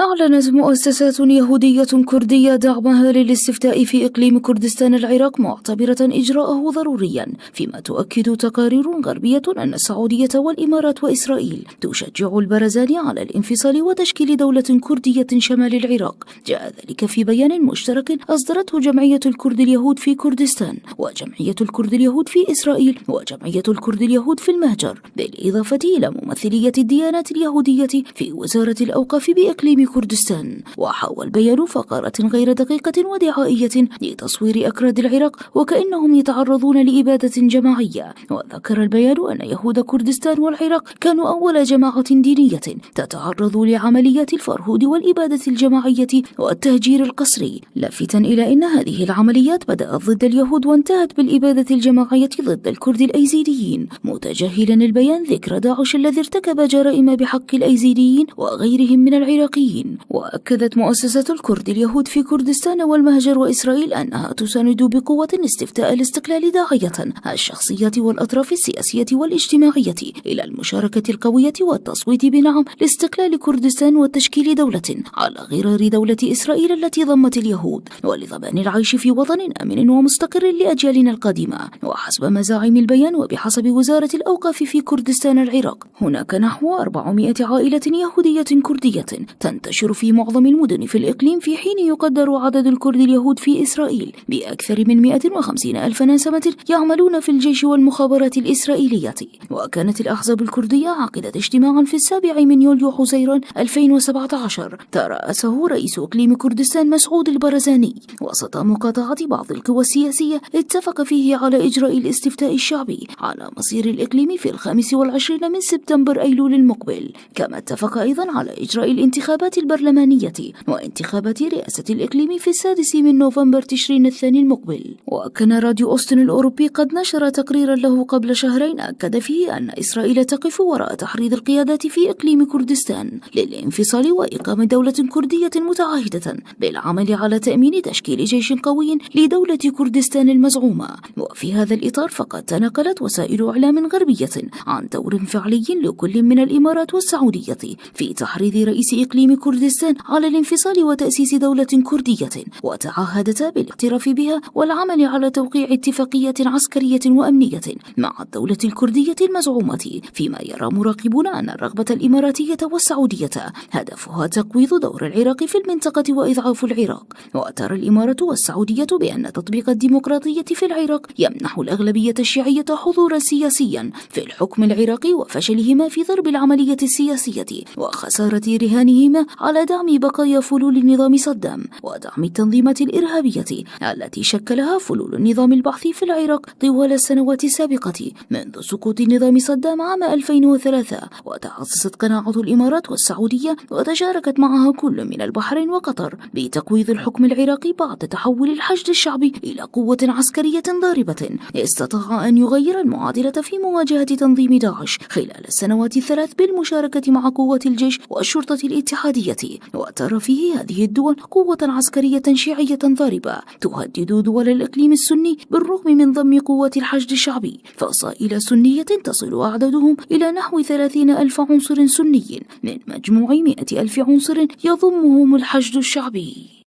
أعلنت مؤسسات يهودية كردية دعمها للاستفتاء في إقليم كردستان العراق، معتبرة إجراءه ضروريا، فيما تؤكد تقارير غربية أن السعودية والإمارات وإسرائيل تشجع البرزاني على الانفصال وتشكيل دولة كردية شمال العراق. جاء ذلك في بيان مشترك أصدرته جمعية الكرد اليهود في كردستان وجمعية الكرد اليهود في إسرائيل وجمعية الكرد اليهود في المهجر، بالإضافة إلى ممثلية الديانات اليهودية في وزارة الأوقاف بإقليم كردستان. وحوى البيان فقرة غير دقيقة ودعائية لتصوير أكراد العراق وكأنهم يتعرضون لإبادة جماعية. وذكر البيان أن يهود كردستان والعراق كانوا أول جماعة دينية تتعرض لعمليات الفرهود والإبادة الجماعية والتهجير القسري، لافتا إلى أن هذه العمليات بدأت ضد اليهود وانتهت بالإبادة الجماعية ضد الكرد الأيزيديين، متجاهلا البيان ذكر داعش الذي ارتكب جرائم بحق الأيزيديين وغيرهم من العراقيين. وأكدت مؤسسة الكرد اليهود في كردستان والمهجر وإسرائيل أنها تساند بقوة استفتاء الاستقلال، داعية الشخصيات والأطراف السياسية والاجتماعية إلى المشاركة القوية والتصويت بنعم لاستقلال كردستان وتشكيل دولة على غرار دولة إسرائيل التي ضمت اليهود، ولضمان العيش في وطن آمن ومستقر لأجيالنا القادمة. وحسب مزاعم البيان وبحسب وزارة الأوقاف في كردستان العراق، هناك نحو 400 عائلة يهودية كردية تنتشر في معظم المدن في الإقليم، في حين يقدر عدد الكرد اليهود في إسرائيل بأكثر من 150 ألف نسمة يعملون في الجيش والمخابرات الإسرائيلية. وكانت الأحزاب الكردية عقدت اجتماعا في 7 من يوليو حزيران 2017 ترأسه رئيس إقليم كردستان مسعود البرزاني وسط مقاطعة بعض القوى السياسية، اتفق فيه على إجراء الاستفتاء الشعبي على مصير الإقليم في 25 من سبتمبر أيلول المقبل. كما اتفق أيضا على إجراء الانتخابات البرلمانية وانتخابات رئاسة الإقليم في 6 من نوفمبر تشرين الثاني المقبل. وكان راديو أوستن الأوروبي قد نشر تقريرا له قبل شهرين أكد فيه أن إسرائيل تقف وراء تحريض القيادات في إقليم كردستان للانفصال وإقامة دولة كردية متعهدة بالعمل على تأمين تشكيل جيش قوي لدولة كردستان المزعومة. وفي هذا الإطار فقد تناقلت وسائل إعلام غربية عن دور فعلي لكل من الإمارات والسعودية في تحريض رئيس إقليم كردستان على الانفصال وتأسيس دولة كردية، وتعهدتا بالاعتراف بها والعمل على توقيع اتفاقية عسكرية وأمنية مع الدولة الكردية المزعومة، فيما يرى مراقبون أن الرغبة الإماراتية والسعودية هدفها تقويض دور العراق في المنطقة وإضعاف العراق. وترى الإمارات والسعودية بأن تطبيق الديمقراطية في العراق يمنح الأغلبية الشيعية حضورا سياسيا في الحكم العراقي، وفشلهما في ضرب العملية السياسية وخسارة رهانهما على دعم بقايا فلول نظام صدام ودعم التنظيمات الإرهابية التي شكلها فلول النظام البعثي في العراق طوال السنوات السابقة منذ سقوط نظام صدام عام 2003. وتعززت قناعة الإمارات والسعودية وتشاركت معها كل من البحرين وقطر بتقويض الحكم العراقي بعد تحول الحشد الشعبي إلى قوة عسكرية ضاربة استطاع أن يغير المعادلة في مواجهة تنظيم داعش خلال السنوات الثلاث بالمشاركة مع قوات الجيش والشرطة الاتحادية. وترى فيه هذه الدول قوة عسكرية شيعية ضاربة تهدد دول الإقليم السني بالرغم من ضم قوات الحشد الشعبي، فصائل سنية تصل أعدادهم إلى نحو 30 ألف عنصر سني من مجموع 100 ألف عنصر يضمهم الحشد الشعبي.